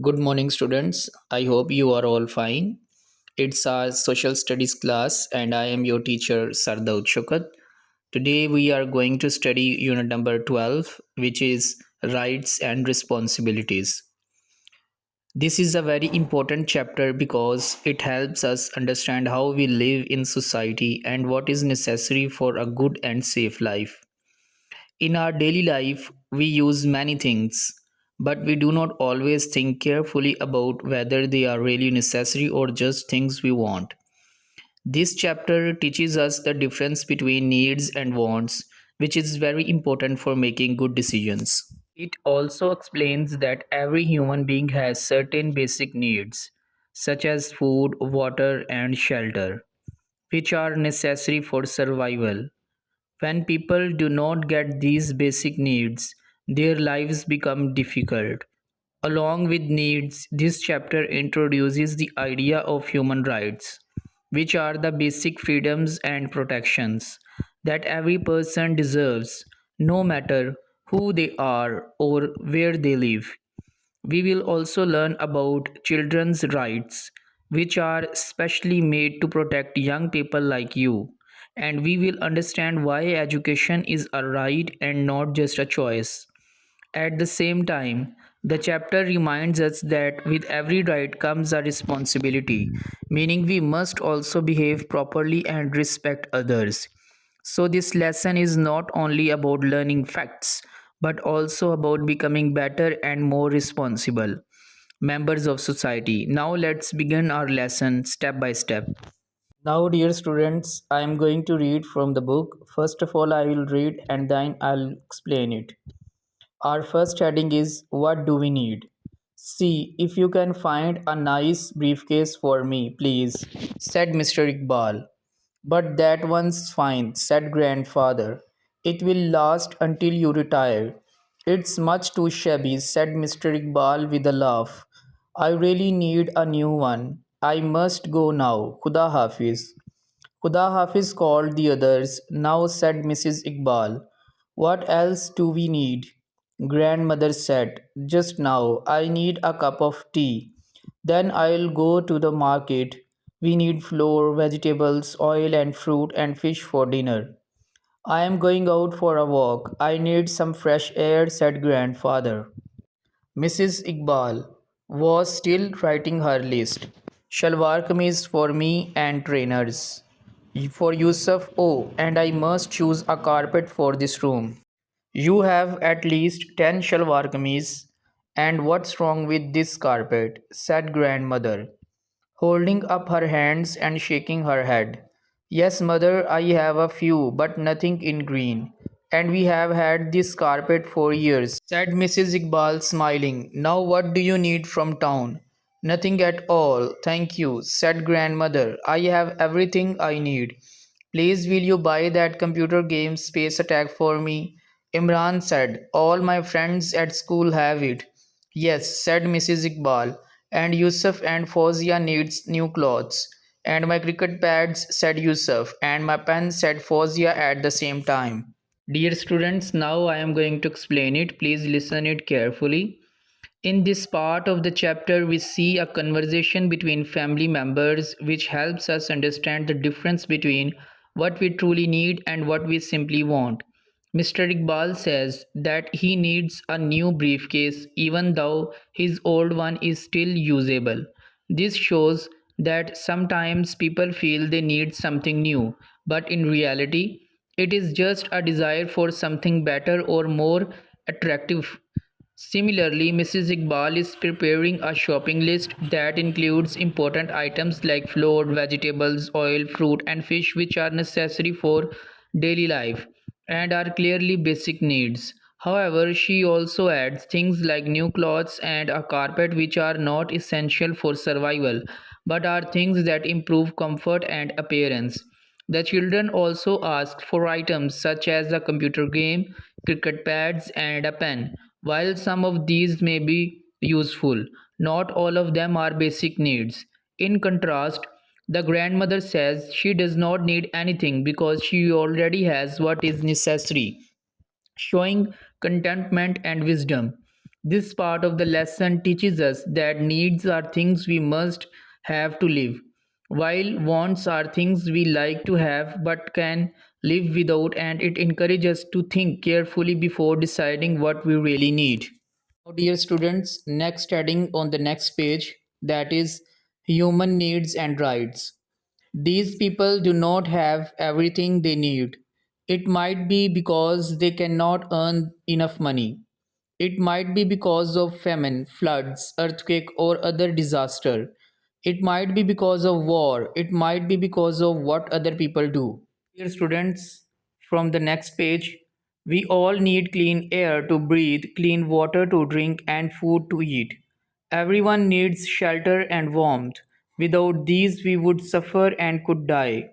Good morning, students. I hope you are all fine. It's our social studies class, and I am your teacher, Sardaut Shukat. Today, we are going to study unit number 12, which is Rights and Responsibilities. This is a very important chapter because it helps us understand how we live in society and what is necessary for a good and safe life. In our daily life, we use many things, but we do not always think carefully about whether they are really necessary or just things we want. This chapter teaches us the difference between needs and wants, which is very important for making good decisions. It also explains that every human being has certain basic needs, such as food, water, and shelter, which are necessary for survival. When people do not get these basic needs, their lives become difficult. Along with needs, this chapter introduces the idea of human rights, which are the basic freedoms and protections that every person deserves, no matter who they are or where they live. We will also learn about children's rights, which are specially made to protect young people like you. And we will understand why education is a right and not just a choice. At the same time, the chapter reminds us that with every right comes a responsibility, meaning we must also behave properly and respect others. So, this lesson is not only about learning facts, but also about becoming better and more responsible members of society. Now, let's begin our lesson step by step. Now, dear students, I am going to read from the book. First of all, I will read and then I'll explain it. Our first heading is What do we need? See if you can find a nice briefcase for me, please, said Mr. Iqbal. But that one's fine, said grandfather. It will last until you retire. It's much too shabby, said Mr. Iqbal with a laugh. I really need a new one. I must go now. Khuda Hafiz. Khuda Hafiz called the others. Now, said Mrs. Iqbal. What else do we need? Grandmother said, just now, I need a cup of tea. Then I'll go to the market. We need flour, vegetables, oil, and fruit and fish for dinner. I am going out for a walk. I need some fresh air, said grandfather. Mrs. Iqbal was still writing her list. Shalwar kameez for me and trainers. For Yusuf, oh, and I must choose a carpet for this room. You have at least 10 shalwar kameez. And what's wrong with this carpet? Said grandmother, holding up her hands and shaking her head. Yes, mother, I have a few, but nothing in green. And we have had this carpet for years, said Mrs. Iqbal, smiling. Now, what do you need from town? Nothing at all, thank you, said grandmother. I have everything I need. Please, will you buy that computer game Space Attack for me? Imran said. All my friends at school have it. Yes, said Mrs. Iqbal, and Yusuf and Fozia needs new clothes. And my cricket pads, said Yusuf, and my pen, said Fozia at the same time. Dear students, now I am going to explain it. Please listen it carefully. In this part of the chapter, we see a conversation between family members which helps us understand the difference between what we truly need and what we simply want. Mr. Iqbal says that he needs a new briefcase even though his old one is still usable. This shows that sometimes people feel they need something new, but in reality, it is just a desire for something better or more attractive. Similarly, Mrs. Iqbal is preparing a shopping list that includes important items like flour, vegetables, oil, fruit, and fish, which are necessary for daily life and are clearly basic needs. However, she also adds things like new clothes and a carpet, which are not essential for survival but are things that improve comfort and appearance. The children also ask for items such as a computer game, cricket pads, and a pen. While some of these may be useful, not all of them are basic needs. In contrast, the grandmother says she does not need anything because she already has what is necessary, showing contentment and wisdom. This part of the lesson teaches us that needs are things we must have to live, while wants are things we like to have but can live without, and it encourages us to think carefully before deciding what we really need. Now, dear students, next heading on the next page, that is human needs and rights. These people do not have everything they need. It might be because they cannot earn enough money. It might be because of famine, floods, earthquake, or other disaster. It might be because of war. It might be because of what other people do. Dear students, from the next page, we all need clean air to breathe, clean water to drink, and food to eat. Everyone needs shelter and warmth. Without these, we would suffer and could die.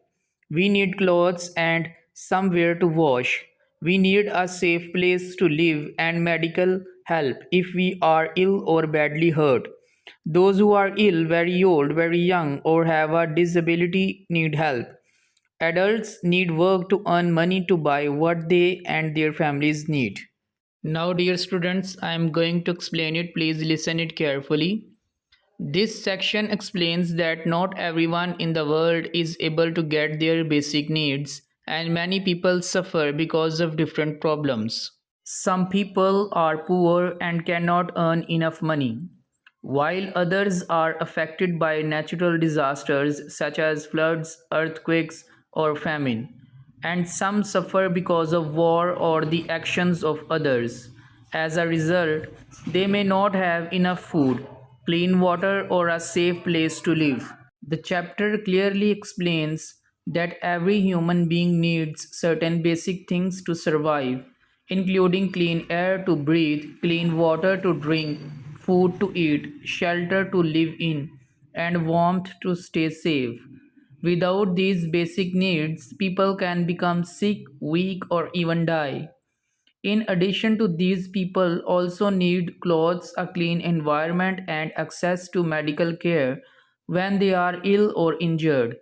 We need clothes and somewhere to wash. We need a safe place to live and medical help if we are ill or badly hurt. Those who are ill, very old, very young, or have a disability need help. Adults need work to earn money to buy what they and their families need. Now, dear students, I am going to explain it. Please listen it carefully. This section explains that not everyone in the world is able to get their basic needs, and many people suffer because of different problems. Some people are poor and cannot earn enough money, while others are affected by natural disasters such as floods, earthquakes, or famine. And some suffer because of war or the actions of others. As a result, they may not have enough food, clean water, or a safe place to live. The chapter clearly explains that every human being needs certain basic things to survive, including clean air to breathe, clean water to drink, food to eat, shelter to live in, and warmth to stay safe. Without these basic needs, people can become sick, weak, or even die. In addition to these, people also need clothes, a clean environment, and access to medical care when they are ill or injured.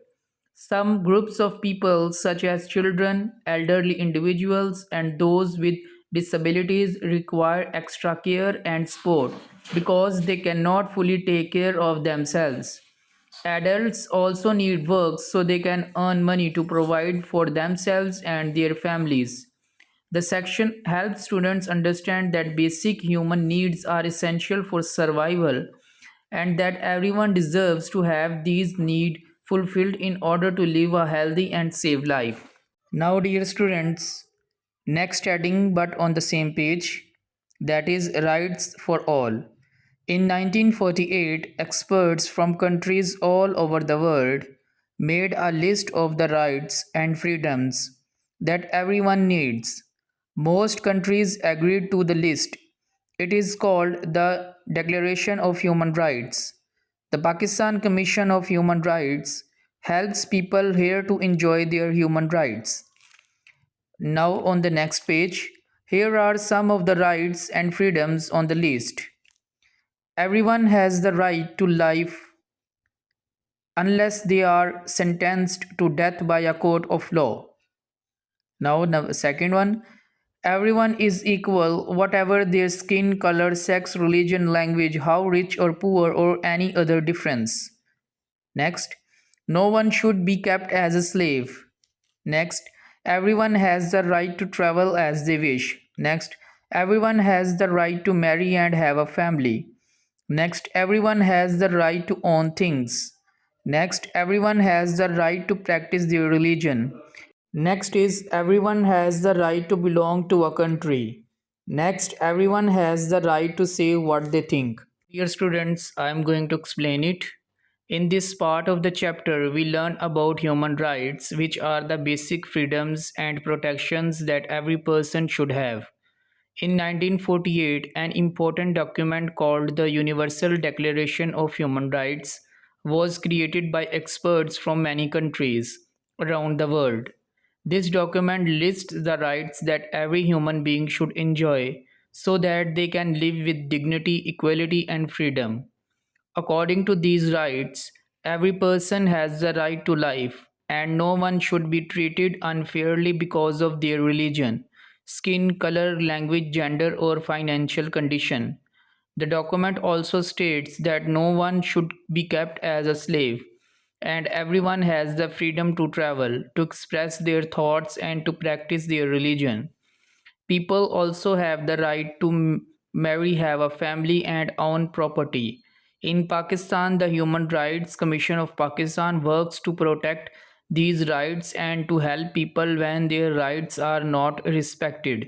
Some groups of people, such as children, elderly individuals, and those with disabilities, require extra care and support because they cannot fully take care of themselves. Adults also need work so they can earn money to provide for themselves and their families. The section helps students understand that basic human needs are essential for survival and that everyone deserves to have these needs fulfilled in order to live a healthy and safe life. Now, dear students, next heading but on the same page, that is rights for all. In 1948, experts from countries all over the world made a list of the rights and freedoms that everyone needs. Most countries agreed to the list. It is called the Declaration of Human Rights. The Pakistan Commission of Human Rights helps people here to enjoy their human rights. Now, on the next page, here are some of the rights and freedoms on the list. Everyone has the right to life unless they are sentenced to death by a court of law. Now, the second one, everyone is equal, whatever their skin color, sex, religion, language, how rich or poor, or any other difference. Next, no one should be kept as a slave. Next, everyone has the right to travel as they wish. Next, everyone has the right to marry and have a family. Next, everyone has the right to own things. Next, everyone has the right to practice their religion. Next is everyone has the right to belong to a country. Next, everyone has the right to say what they think. Dear students, I am going to explain it. In this part of the chapter, we learn about human rights, which are the basic freedoms and protections that every person should have. In 1948, an important document called the Universal Declaration of Human Rights was created by experts from many countries around the world. This document lists the rights that every human being should enjoy so that they can live with dignity, equality, and freedom. According to these rights, every person has the right to life, and no one should be treated unfairly because of their religion, skin color, language, gender, or financial condition. The document also states that no one should be kept as a slave, and everyone has the freedom to travel, to express their thoughts, and to practice their religion. People also have the right to marry, have a family, and own property. In Pakistan, the Human Rights Commission of Pakistan works to protect these rights and to help people when their rights are not respected.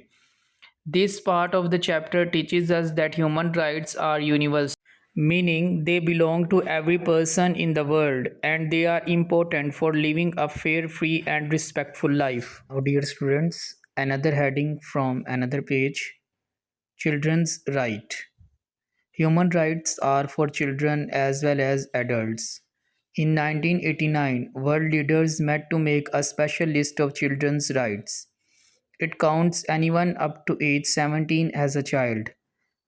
This part of the chapter teaches us that human rights are universal, meaning they belong to every person in the world and they are important for living a fair, free, and respectful life. Now, dear students, another heading from another page: Children's Right. Human rights are for children as well as adults. In 1989, world leaders met to make a special list of children's rights. It counts anyone up to age 17 as a child.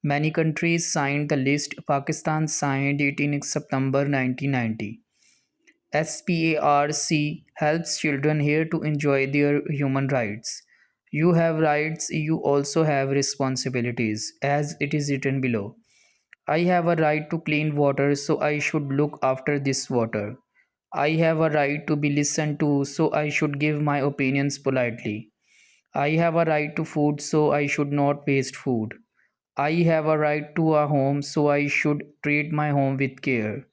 Many countries signed the list. Pakistan signed it in September 1990. SPARC helps children here to enjoy their human rights. You have rights, you also have responsibilities, as it is written below. I have a right to clean water, so I should look after this water. I have a right to be listened to, so I should give my opinions politely. I have a right to food, so I should not waste food. I have a right to a home, so I should treat my home with care.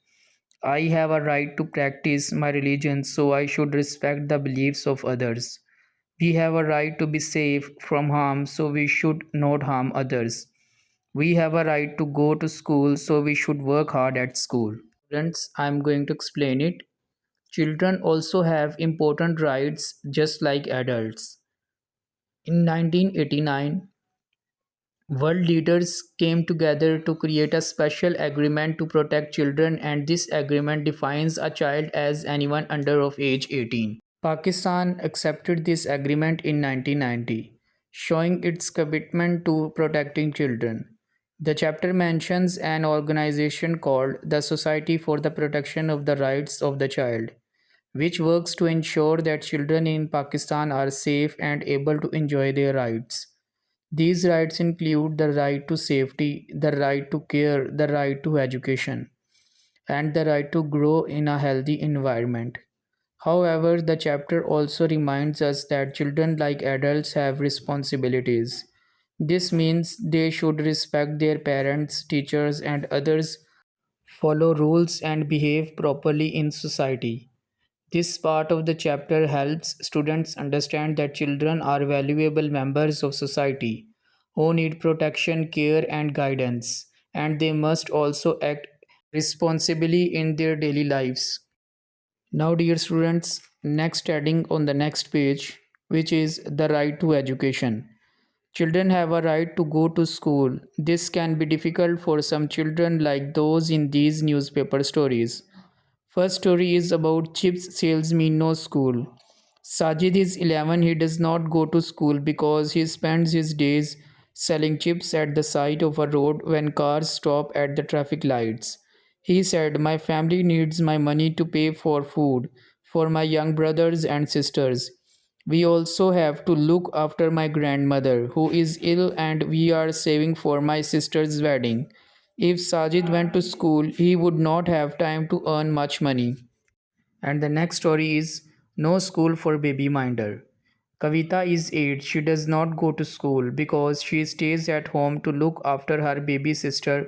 I have a right to practice my religion, so I should respect the beliefs of others. We have a right to be safe from harm, so we should not harm others. We have a right to go to school, so we should work hard at school. Students, I am going to explain it. Children also have important rights just like adults. In 1989, world leaders came together to create a special agreement to protect children, and this agreement defines a child as anyone under of age 18. Pakistan accepted this agreement in 1990, showing its commitment to protecting children. The chapter mentions an organization called the Society for the Protection of the Rights of the Child, which works to ensure that children in Pakistan are safe and able to enjoy their rights. These rights include the right to safety, the right to care, the right to education, and the right to grow in a healthy environment. However, the chapter also reminds us that children, like adults, have responsibilities. This means they should respect their parents, teachers, and others, follow rules, and behave properly in society. This part of the chapter helps students understand that children are valuable members of society who need protection, care, and guidance, and they must also act responsibly in their daily lives. Now, dear students, next heading on the next page, which is the right to education. Children have a right to go to school. This can be difficult for some children, like those in these newspaper stories. First story is about chips salesman no school. Sajid is 11. He does not go to school because he spends his days selling chips at the side of a road when cars stop at the traffic lights. He said, "My family needs my money to pay for food for my young brothers and sisters. We also have to look after my grandmother who is ill, and we are saving for my sister's wedding. If Sajid went to school, he would not have time to earn much money." And the next story is No School for Baby Minder. Kavita is 8. She does not go to school because she stays at home to look after her baby sister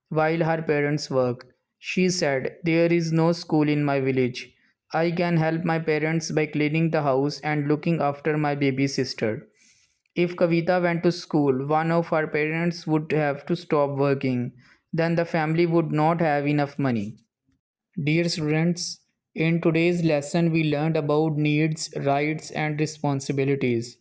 while her parents work. She said, "There is no school in my village. I can help my parents by cleaning the house and looking after my baby sister." If Kavita went to school, one of her parents would have to stop working. Then the family would not have enough money. Dear students, in today's lesson we learned about needs, rights, and responsibilities.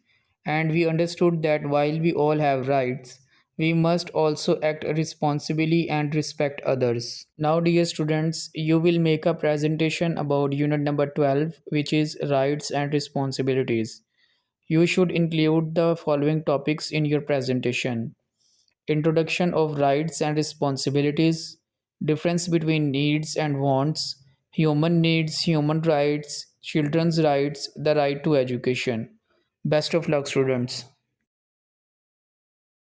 And we understood that while we all have rights, we must also act responsibly and respect others. Now, dear students, you will make a presentation about unit number 12, which is rights and responsibilities. You should include the following topics in your presentation: introduction of rights and responsibilities, difference between needs and wants, human needs, human rights, children's rights, the right to education. Best of luck, students.